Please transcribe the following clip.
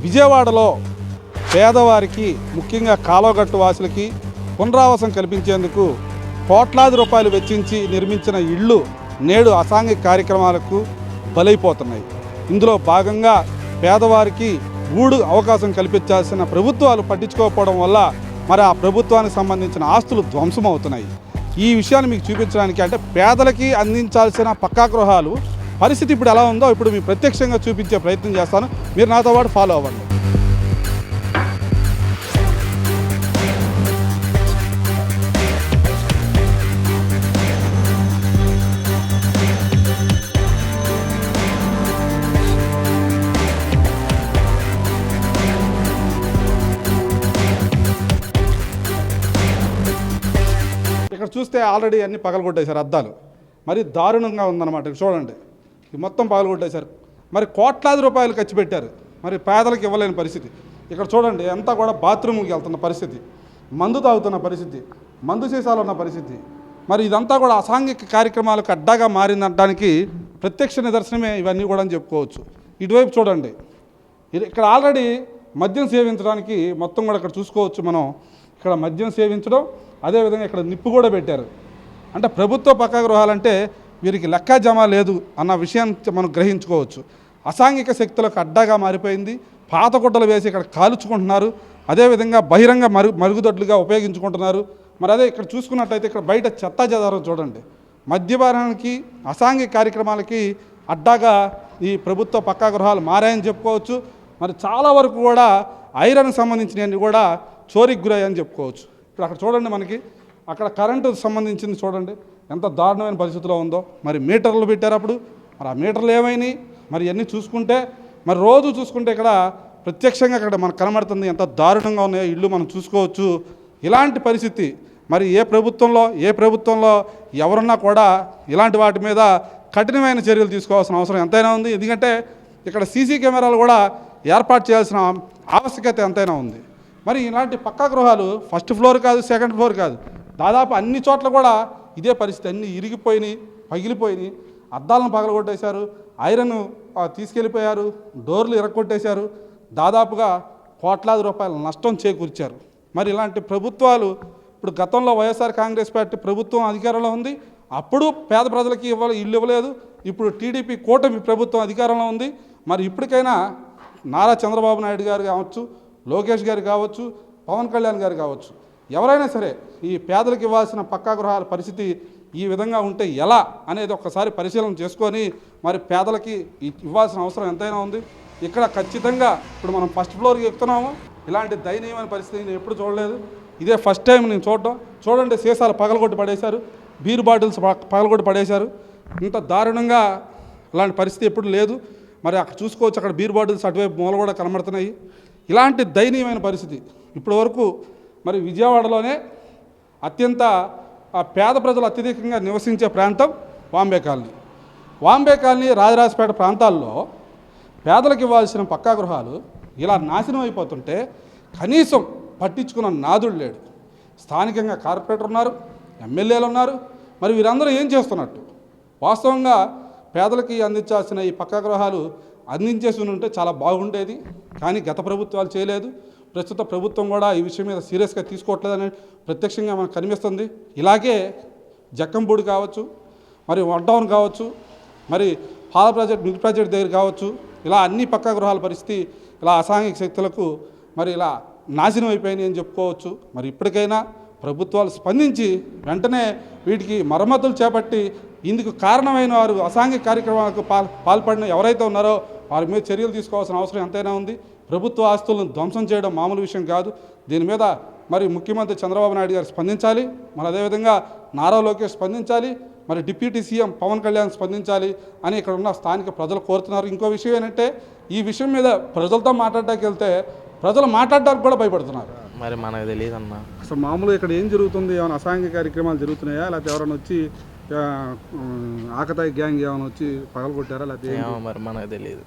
విజయవాడలో పేదవారికి ముఖ్యంగా కాలువగట్టు వాసులకి పునరావాసం కల్పించేందుకు కోట్లాది రూపాయలు వెచ్చించి నిర్మించిన ఇళ్ళు నేడు అసాంఘిక కార్యక్రమాలకు బలైపోతున్నాయి. ఇందులో భాగంగా పేదవారికి గూడు అవకాశం కల్పించాల్సిన ప్రభుత్వాలు పట్టించుకోకపోవడం వల్ల మరి ఆ ప్రభుత్వానికి సంబంధించిన ఆస్తులు ధ్వంసమవుతున్నాయి. ఈ విషయాన్ని మీకు చూపించడానికి, అంటే పేదలకి అందించాల్సిన పక్కా గృహాలు పరిస్థితి ఇప్పుడు ఎలా ఉందో ఇప్పుడు మీకు ప్రత్యక్షంగా చూపించే ప్రయత్నం చేస్తాను. మీరు నాతో పాటు ఫాలో అవ్వండి. ఇక్కడ చూస్తే ఆల్రెడీ అన్ని పగలగొట్టేశారు అద్దాలు. మరి దారుణంగా ఉందన్నమాట. చూడండి, ఇది మొత్తం పగలగొట్టేశారు. మరి కోట్లాది రూపాయలు ఖర్చు పెట్టారు, మరి పేదలకు ఇవ్వలేని పరిస్థితి. ఇక్కడ చూడండి, అంతా కూడా బాత్రూమ్కి వెళ్తున్న పరిస్థితి, మందు తాగుతున్న పరిస్థితి, మందు సీసాలు ఉన్న పరిస్థితి. మరి ఇదంతా కూడా అసాంఘిక కార్యక్రమాలకు అడ్డాగా మారిందనడానికి ప్రత్యక్ష నిదర్శనమే ఇవన్నీ కూడా అని చెప్పుకోవచ్చు. ఇటువైపు చూడండి, ఇక్కడ ఆల్రెడీ మద్యం సేవించడానికి మొత్తం కూడా ఇక్కడ చూసుకోవచ్చు మనం. ఇక్కడ మద్యం సేవించడం, అదేవిధంగా ఇక్కడ నిప్పు కూడా పెట్టారు. అంటే ప్రభుత్వ పక్కా గృహాలంటే వీరికి లెక్క జమ లేదు అన్న విషయాన్ని మనం గ్రహించుకోవచ్చు. అసాంఘిక శక్తులకు అడ్డాగా మారిపోయింది. పాత గుడ్డలు వేసి ఇక్కడ కాల్చుకుంటున్నారు, అదేవిధంగా బహిరంగ మరుగుదొడ్లుగా ఉపయోగించుకుంటున్నారు. మరి అదే ఇక్కడ చూసుకున్నట్టయితే ఇక్కడ బయట చెత్తా చెదారం చూడండి. మద్యపానానికి, అసాంఘిక కార్యక్రమాలకి అడ్డాగా ఈ ప్రభుత్వ పక్కా గృహాలు మారాయని చెప్పుకోవచ్చు. మరి చాలా వరకు కూడా ఐరన్కి సంబంధించినవన్నీ కూడా చోరీకి గురయ్యని చెప్పుకోవచ్చు. ఇప్పుడు అక్కడ చూడండి, మనకి అక్కడ కరెంటు సంబంధించింది చూడండి ఎంత దారుణమైన పరిస్థితిలో ఉందో. మరి మీటర్లు పెట్టారు అప్పుడు, మరి ఆ మీటర్లు ఏమైనాయి మరి ఇవన్నీ చూసుకుంటే, మరి రోజు చూసుకుంటే ఇక్కడ ప్రత్యక్షంగా ఇక్కడ మనకు కనబడుతుంది ఎంత దారుణంగా ఉన్నాయో ఇళ్ళు మనం చూసుకోవచ్చు. ఇలాంటి పరిస్థితి మరి ఏ ప్రభుత్వంలో ఎవరున్నా కూడా ఇలాంటి వాటి మీద కఠినమైన చర్యలు తీసుకోవాల్సిన అవసరం ఎంతైనా ఉంది. ఎందుకంటే ఇక్కడ సీసీ కెమెరాలు కూడా ఏర్పాటు చేయాల్సిన ఆవశ్యకత ఎంతైనా ఉంది. మరి ఇలాంటి పక్కా గృహాలు ఫస్ట్ ఫ్లోర్ కాదు, సెకండ్ ఫ్లోర్ కాదు, దాదాపు అన్ని చోట్ల కూడా ఇదే పరిస్థితి. అన్నీ ఇరిగిపోయినాయి, పగిలిపోయినాయి, అద్దాలను పగలగొట్టేశారు, ఐరన్ తీసుకెళ్ళిపోయారు, డోర్లు ఇరగొట్టేశారు, దాదాపుగా కోట్లాది రూపాయల నష్టం చేకూర్చారు. మరి ఇలాంటి ప్రభుత్వాలు ఇప్పుడు గతంలో వైఎస్ఆర్ కాంగ్రెస్ పార్టీ ప్రభుత్వం అధికారంలో ఉంది, అప్పుడు పేద ప్రజలకి ఇల్లు ఇవ్వలేదు. ఇప్పుడు టీడీపీ కూటమి ప్రభుత్వం అధికారంలో ఉంది. మరి ఇప్పటికైనా నారా చంద్రబాబు నాయుడు గారు కావచ్చు, లోకేష్ గారు కావచ్చు, పవన్ కళ్యాణ్ గారు కావచ్చు, ఎవరైనా సరే ఈ పేదలకు ఇవ్వాల్సిన పక్కా గృహాల పరిస్థితి ఈ విధంగా ఉంటే ఎలా అనేది ఒక్కసారి పరిశీలన చేసుకొని మరి పేదలకి ఇవ్వాల్సిన అవసరం ఎంతైనా ఉంది. ఇక్కడ ఖచ్చితంగా ఇప్పుడు మనం ఫస్ట్ ఫ్లోర్కి ఎక్కుతున్నాము, ఇలాంటి దయనీయమైన పరిస్థితి నేను ఎప్పుడు చూడలేదు. ఇదే ఫస్ట్ టైం నేను చూడటం. చూడండి, సీసాలు పగలగొట్టి పడేశారు, బీర్ బాటిల్స్ పగలగొట్టి పడేశారు. ఇంత దారుణంగా ఇలాంటి పరిస్థితి ఎప్పుడు లేదు. మరి అక్కడ చూసుకోవచ్చు, అక్కడ బీర్ బాటిల్స్ అటువైపు మూల కూడా కనబడుతున్నాయి. ఇలాంటి దయనీయమైన పరిస్థితి ఇప్పటి వరకు మరి విజయవాడలోనే అత్యంత పేద ప్రజలు అత్యధికంగా నివసించే ప్రాంతం వాంబే కాలనీ. వాంబే కాలనీ, రాజరాజపేట ప్రాంతాల్లో పేదలకు ఇవ్వాల్సిన పక్కా గృహాలు ఇలా నాశనం అయిపోతుంటే కనీసం పట్టించుకున్న నాదుడు లేడు. స్థానికంగా కార్పొరేటర్ ఉన్నారు, ఎమ్మెల్యేలు ఉన్నారు. మరి వీరందరూ ఏం చేస్తున్నట్టు? వాస్తవంగా పేదలకి అందించాల్సిన ఈ పక్కా గృహాలు అందించేసి ఉంటే చాలా బాగుండేది, కానీ గత ప్రభుత్వాలు చేయలేదు. ప్రస్తుత ప్రభుత్వం కూడా ఈ విషయం మీద సీరియస్గా తీసుకోవట్లేదని ప్రత్యక్షంగా మనకు కనిపిస్తుంది. ఇలాగే జక్కంపూడి కావచ్చు, మరి వన్ టౌన్ కావచ్చు, మరి పాల ప్రాజెక్ట్, మిల్క్ ప్రాజెక్ట్ దగ్గర కావచ్చు, ఇలా అన్ని పక్కా గృహాల పరిస్థితి ఇలా అసాంఘిక శక్తులకు మరి ఇలా నాశనం అయిపోయినాయి అని చెప్పుకోవచ్చు. మరి ఇప్పటికైనా ప్రభుత్వాలు స్పందించి వెంటనే వీటికి మరమ్మతులు చేపట్టి ఇందుకు కారణమైన వారు, అసాంఘిక కార్యక్రమాలకు పాల్పడిన ఎవరైతే ఉన్నారో వారి మీద చర్యలు తీసుకోవాల్సిన అవసరం ఎంతైనా ఉంది. ప్రభుత్వ ఆస్తులను ధ్వంసం చేయడం మామూలు విషయం కాదు. దీని మీద మరి ముఖ్యమంత్రి చంద్రబాబు నాయుడు గారు స్పందించాలి, మరి అదేవిధంగా నారా లోకేష్ స్పందించాలి, మరి డిప్యూటీ సీఎం పవన్ కళ్యాణ్ స్పందించాలి అని ఇక్కడ ఉన్న స్థానిక ప్రజలు కోరుతున్నారు. ఇంకో విషయం ఏంటంటే ఈ విషయం మీద ప్రజలతో మాట్లాడడానికి వెళ్తే ప్రజలు మాట్లాడడానికి కూడా భయపడుతున్నారు. మరి మనకు తెలియదు అన్న. అసలు మామూలుగా ఇక్కడ ఏం జరుగుతుంది? ఏమైనా అసాంఘిక కార్యక్రమాలు జరుగుతున్నాయా, లేకపోతే ఎవరైనా వచ్చి ఆకతాయి గ్యాంగ్ ఏమైనా వచ్చి పగలగొట్టారా, లేకపోతే మరి మనకు తెలియదు.